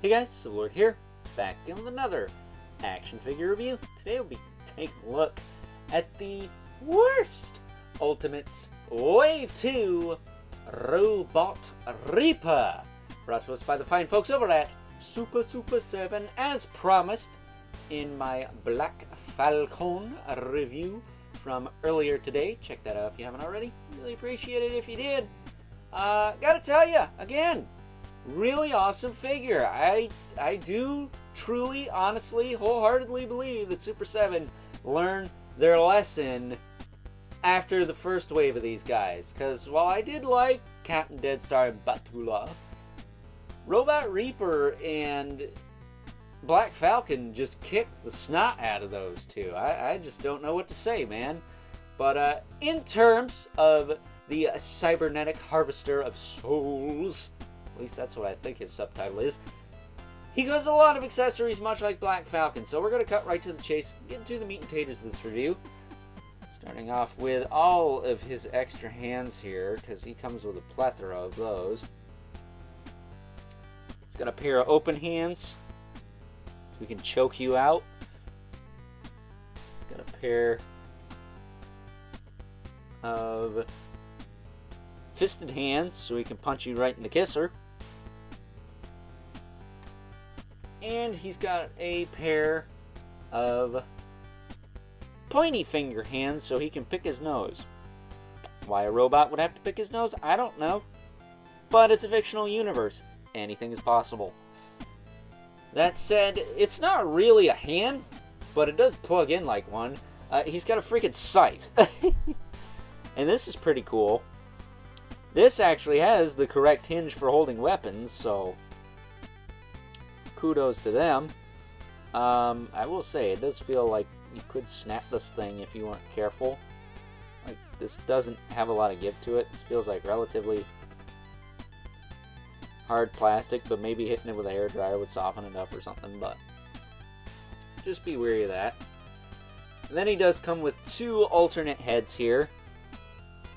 Hey guys, Silver here, back in with another action figure review. Today we'll be taking a look at the worst Ultimates Wave 2 Robot Reaper, brought to us by the fine folks over at Super7, as promised in my Black Falcon review from earlier today. Check that out if you haven't already. Really appreciate it if you did. Gotta tell you, again, really awesome figure. I do truly, honestly, wholeheartedly believe that Super7 learned their lesson after the first wave of these guys. Because while I did like Captain Deadstar and Batula, Robot Reaper and Black Falcon just kicked the snot out of those two. I just don't know what to say, man. But in terms of the Cybernetic Harvester of Souls, at least that's what I think his subtitle is, he comes with a lot of accessories much like Black Falcon. So we're going to cut right to the chase, get into the meat and taters of this review. Starting off with all of his extra hands here, because he comes with a plethora of those. He's got a pair of open hands, so we can choke you out. He's got a pair of fisted hands, so he can punch you right in the kisser. And he's got a pair of pointy finger hands, so he can pick his nose. Why a robot would have to pick his nose, I don't know. But it's a fictional universe. Anything is possible. That said, it's not really a hand, but it does plug in like one. He's got a freaking scythe. And this is pretty cool. This actually has the correct hinge for holding weapons, so kudos to them. I will say, it does feel like you could snap this thing if you weren't careful. Like, this doesn't have a lot of give to it. This feels like relatively hard plastic, but maybe hitting it with a hairdryer would soften it up or something, but just be wary of that. And then he does come with two alternate heads here,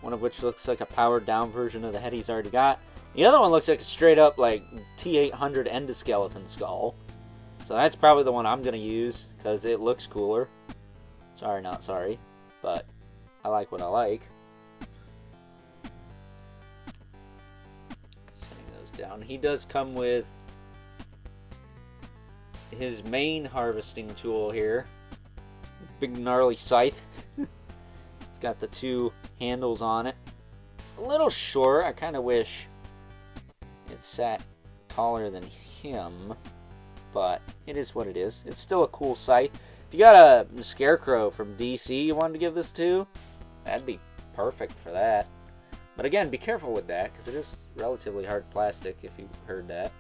one of which looks like a powered down version of the head he's already got. The other one looks like a straight up like T800 endoskeleton skull. So that's probably the one I'm going to use because it looks cooler. Sorry, not sorry, but I like what I like. Setting those down. He does come with his main harvesting tool here. Big gnarly scythe. It's got the two handles on it. A little short. I kind of wish it sat taller than him, but it is what it is. It's still a cool scythe. If you got a Scarecrow from DC you wanted to give this to, that'd be perfect for that. But again, be careful with that, because it is relatively hard plastic, if you heard that.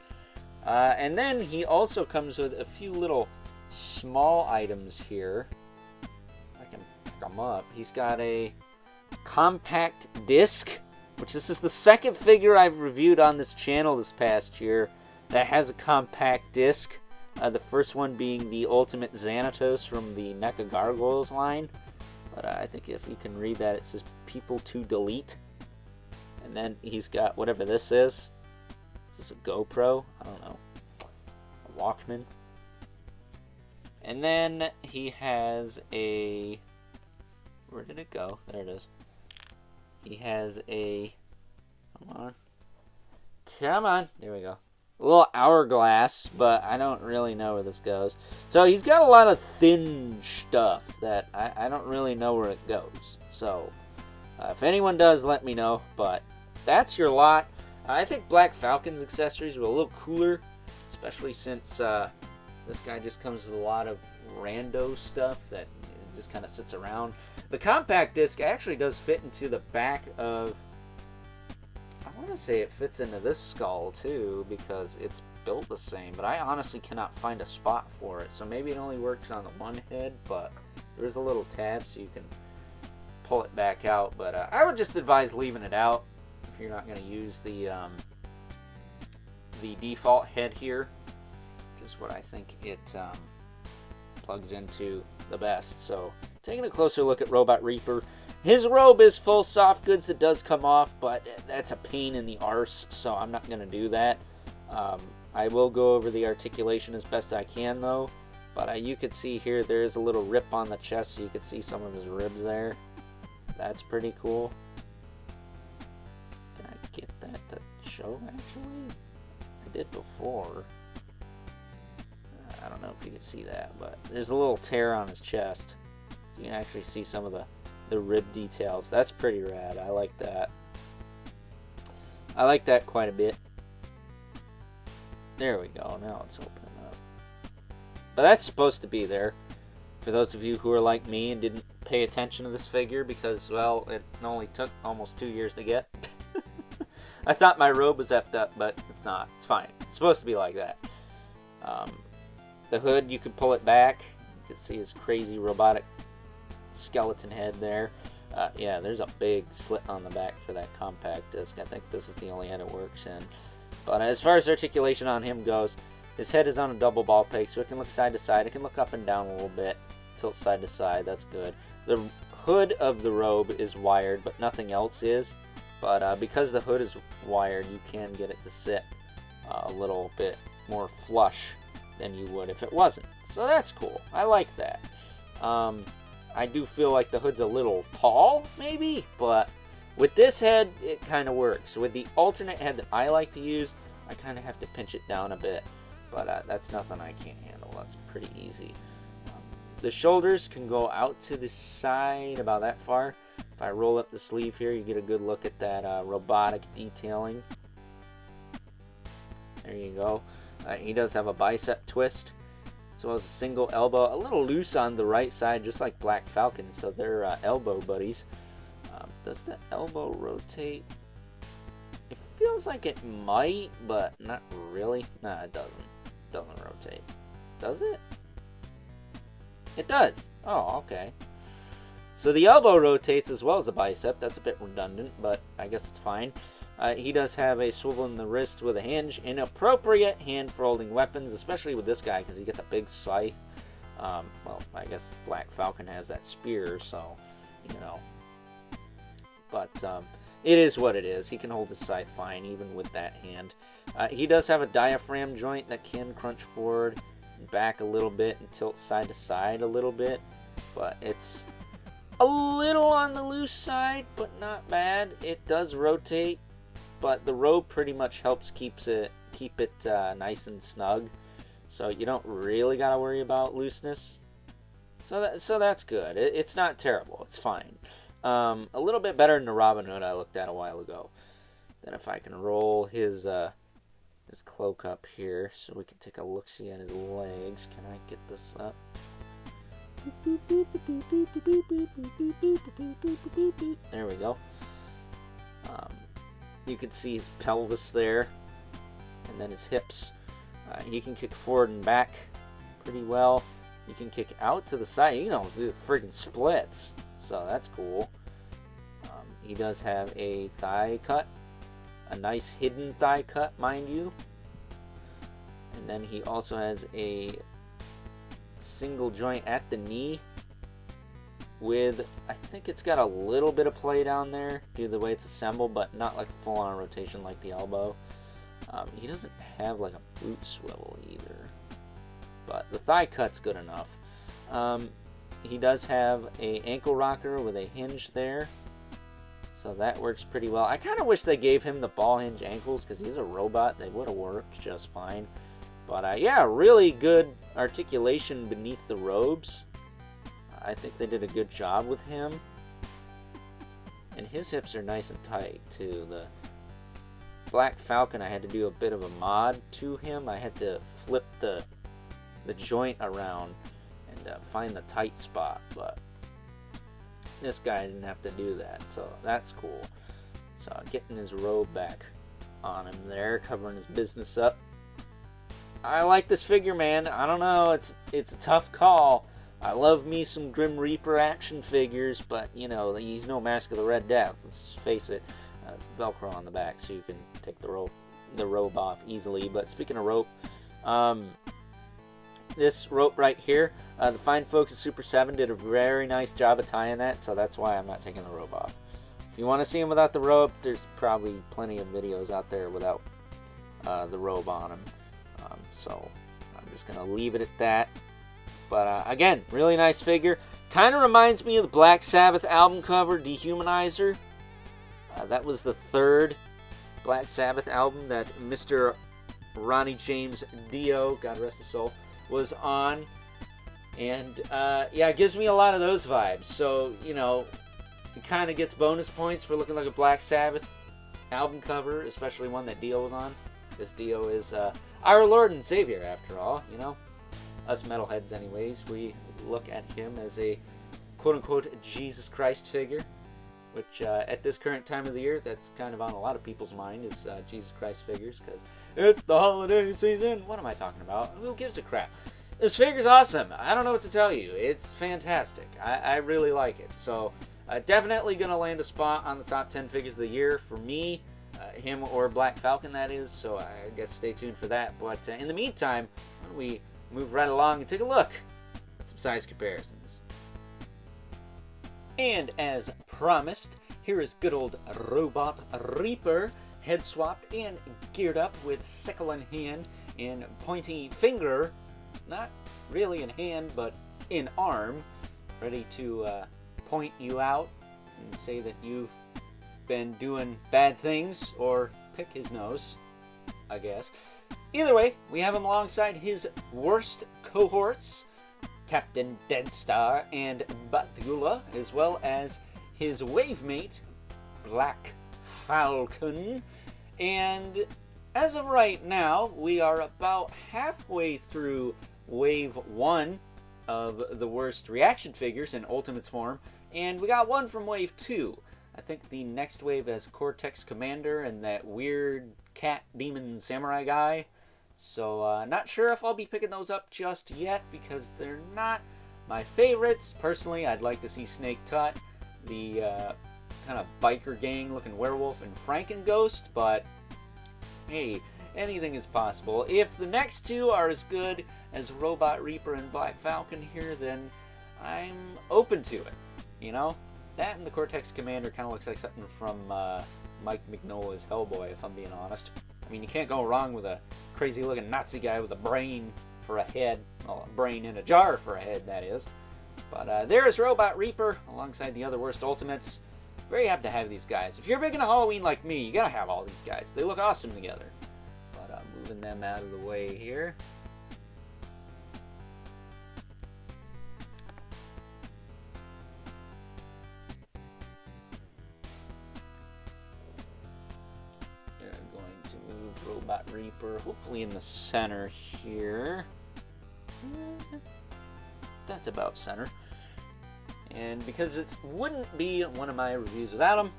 And then he also comes with a few little small items here. I can pick them up. He's got a compact disc, which this is the second figure I've reviewed on this channel this past year that has a compact disc. The first one being the Ultimate Xanatos from the NECA Gargoyles line. But I think if you can read that, it says people to delete. And then he's got whatever this is. Is this a GoPro? I don't know. A Walkman. And then he has a... Where did it go? There it is. He has a... Come on. Come on. There we go. A little hourglass, but I don't really know where this goes. So he's got a lot of thin stuff that I don't really know where it goes. So if anyone does, let me know. But that's your lot. I think Black Falcon's accessories were a little cooler, especially since this guy just comes with a lot of rando stuff that just kind of sits around. The compact disc actually does fit into the back of... I want to say it fits into this skull too, because it's built the same, but I honestly cannot find a spot for it. So maybe it only works on the one head, but there's a little tab so you can pull it back out. But I would just advise leaving it out if you're not going to use the default head here, which is what I think it plugs into the best. So taking a closer look at Robot Reaper. His robe is full soft goods that does come off, but that's a pain in the arse, so I'm not going to do that. I will go over the articulation as best I can though. But you could see here there is a little rip on the chest, so you could see some of his ribs there. That's pretty cool. Can I get that to show actually? I did before. I don't know if you can see that, but there's a little tear on his chest. You can actually see some of the rib details. That's pretty rad. I like that. I like that quite a bit. There we go. Now it's opening up. But that's supposed to be there. For those of you who are like me and didn't pay attention to this figure because, well, it only took almost 2 years to get. I thought my robe was effed up, but it's not. It's fine. It's supposed to be like that. The hood, you can pull it back. You can see his crazy robotic skeleton head there. Yeah, there's a big slit on the back for that compact disc. I think this is the only head it works in. But as far as articulation on him goes, his head is on a double ball peg, so it can look side to side. It can look up and down a little bit, tilt side to side. That's good. The hood of the robe is wired, but nothing else is. But because the hood is wired, you can get it to sit a little bit more flush than you would if it wasn't. So that's cool. I like that. I do feel like the hood's a little tall, maybe, but with this head, it kind of works. With the alternate head that I like to use, I kind of have to pinch it down a bit, but that's nothing I can't handle. That's pretty easy. The shoulders can go out to the side about that far. If I roll up the sleeve here, you get a good look at that robotic detailing. There you go. He does have a bicep twist, as well as a single elbow. A little loose on the right side, just like Black Falcon, so they're elbow buddies. Does the elbow rotate? It feels like it might, but not really. Nah, it doesn't. It doesn't rotate. Does it? It does. Oh, okay. So the elbow rotates as well as the bicep. That's a bit redundant, but I guess it's fine. He does have a swivel in the wrist with a hinge. Inappropriate hand for holding weapons, especially with this guy because he got the big scythe. Well, I guess Black Falcon has that spear, so, you know. But it is what it is. He can hold his scythe fine, even with that hand. He does have a diaphragm joint that can crunch forward and back a little bit and tilt side to side a little bit. But it's a little on the loose side, but not bad. It does rotate, but the robe pretty much helps keep it nice and snug. So you don't really got to worry about looseness. So that's good. It's not terrible. It's fine. A little bit better than the Robin Hood I looked at a while ago. Then if I can roll his cloak up here so we can take a look-see at his legs. Can I get this up? There we go. You can see his pelvis there, and then his hips. He can kick forward and back pretty well. You can kick out to the side. You know, do friggin' splits. So that's cool. He does have a thigh cut. A nice hidden thigh cut, mind you. And then he also has a single joint at the knee with, I think it's got a little bit of play down there due to the way it's assembled, but not like a full-on rotation like the elbow. He doesn't have like a boot swivel either, but the thigh cut's good enough. He does have a ankle rocker with a hinge there, so that works pretty well. I kind of wish they gave him the ball hinge ankles because he's a robot. They would have worked just fine. But yeah, really good articulation beneath the robes. I think they did a good job with him. And his hips are nice and tight too. The Black Falcon, I had to do a bit of a mod to him. I had to flip the joint around and find the tight spot, but this guy didn't have to do that, so that's cool. So getting his robe back on him there, covering his business up. I like this figure, man. I don't know, it's a tough call. I love me some Grim Reaper action figures, but you know, he's no Mask of the Red Death. Let's face it. Velcro on the back so you can take the robe off easily. But speaking of rope, this rope right here, the fine folks at Super7 did a very nice job of tying that, so that's why I'm not taking the rope off. If you want to see him without the rope, there's probably plenty of videos out there without the robe on him. So I'm just going to leave it at that. But again, really nice figure. Kind of reminds me of the Black Sabbath album cover, Dehumanizer. That was the third Black Sabbath album that Mr. Ronnie James Dio, God rest his soul, was on. And yeah, it gives me a lot of those vibes. So, you know, it kind of gets bonus points for looking like a Black Sabbath album cover, especially one that Dio was on. Because Dio is our Lord and Savior, after all, you know. Us metalheads, anyways, we look at him as a quote-unquote Jesus Christ figure. Which, at this current time of the year, that's kind of on a lot of people's mind, is Jesus Christ figures, because it's the holiday season. What am I talking about? Who gives a crap? This figure's awesome. I don't know what to tell you. It's fantastic. I really like it. So, definitely going to land a spot on the top 10 figures of the year for me. Him or Black Falcon, that is. So, I guess stay tuned for that. But in the meantime, why don't we move right along and take a look at some size comparisons. And as promised, here is good old Robot Reaper, head swapped and geared up with sickle in hand and pointy finger, not really in hand, but in arm, ready to point you out and say that you've been doing bad things, or pick his nose, I guess. Either way, we have him alongside his worst cohorts, Captain Deadstar and Batula, as well as his wave mate, Black Falcon. And as of right now, we are about halfway through Wave 1 of the worst reaction figures in Ultimates form, and we got one from Wave 2. I think the next wave has Cortex Commander and that weird cat demon samurai guy. So, not sure if I'll be picking those up just yet, because they're not my favorites. Personally, I'd like to see Snake Tut, the kind of biker gang looking werewolf, and Frankenghost, but hey, anything is possible. If the next two are as good as Robot Reaper and Black Falcon here, then I'm open to it. You know? That and the Cortex Commander kind of looks like something from Mike Mignola's Hellboy, if I'm being honest. I mean, you can't go wrong with a crazy-looking Nazi guy with a brain for a head. Well, a brain in a jar for a head, that is. But there is Robot Reaper, alongside the other worst Ultimates. Very happy to have these guys. If you're big into Halloween like me, you gotta have all these guys. They look awesome together. But moving them out of the way here. Robot Reaper, hopefully in the center here. That's about center. And because it wouldn't be one of my reviews without him,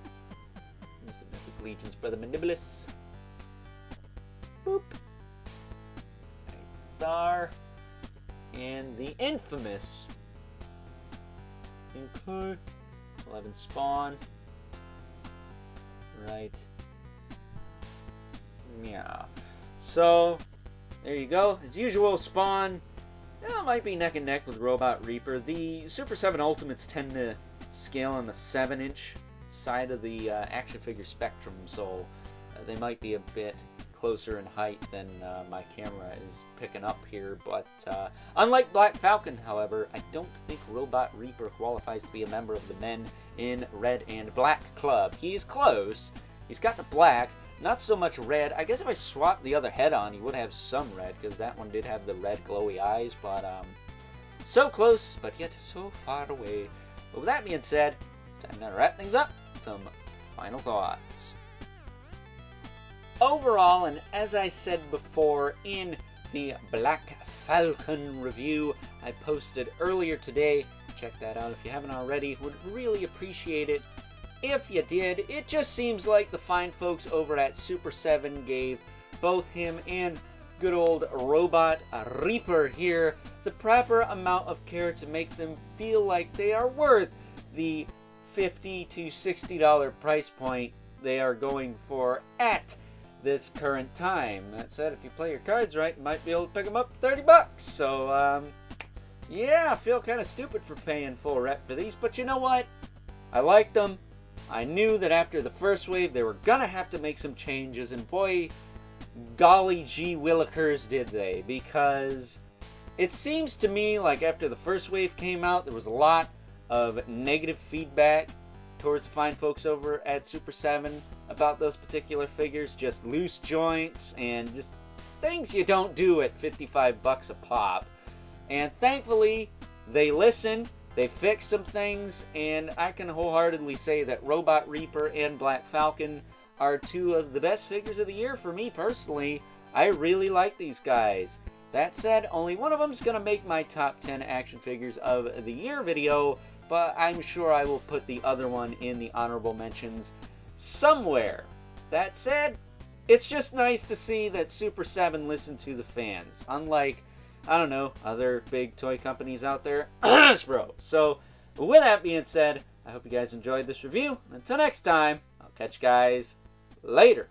use the Mythic Legion's Brother Mandibulas. Boop. Right there. And the infamous 11 Spawn. Right. Yeah. So, there you go. As usual, Spawn might be neck and neck with Robot Reaper. The Super 7 Ultimates tend to scale on the 7-inch side of the action figure spectrum, so they might be a bit closer in height than my camera is picking up here. But unlike Black Falcon, however, I don't think Robot Reaper qualifies to be a member of the Men in Red and Black Club. He's close. He's got the black. Not so much red. I guess if I swap the other head on, he would have some red, because that one did have the red glowy eyes, but so close, but yet so far away. But with that being said, it's time to wrap things up. Some final thoughts. Overall, and as I said before in the Black Falcon review I posted earlier today, check that out if you haven't already, would really appreciate it if you did. It just seems like the fine folks over at Super 7 gave both him and good old Robot Reaper here the proper amount of care to make them feel like they are worth the $50 to $60 price point they are going for at this current time. That said, if you play your cards right, you might be able to pick them up for $30. So, yeah, I feel kind of stupid for paying full rep for these, but you know what? I liked them. I knew that after the first wave they were gonna have to make some changes, and boy, golly gee willikers did they, because it seems to me like after the first wave came out, there was a lot of negative feedback towards the fine folks over at Super7 about those particular figures, just loose joints and just things you don't do at 55 bucks a pop. And thankfully, they listened, they fixed some things, and I can wholeheartedly say that Robot Reaper and Black Falcon are two of the best figures of the year for me personally. I really like these guys. That said, only one of them is going to make my top 10 action figures of the year video, but I'm sure I will put the other one in the honorable mentions somewhere. That said, it's just nice to see that Super7 listened to the fans, unlike, I don't know, other big toy companies out there. Hasbro. So, with that being said, I hope you guys enjoyed this review. Until next time, I'll catch you guys later.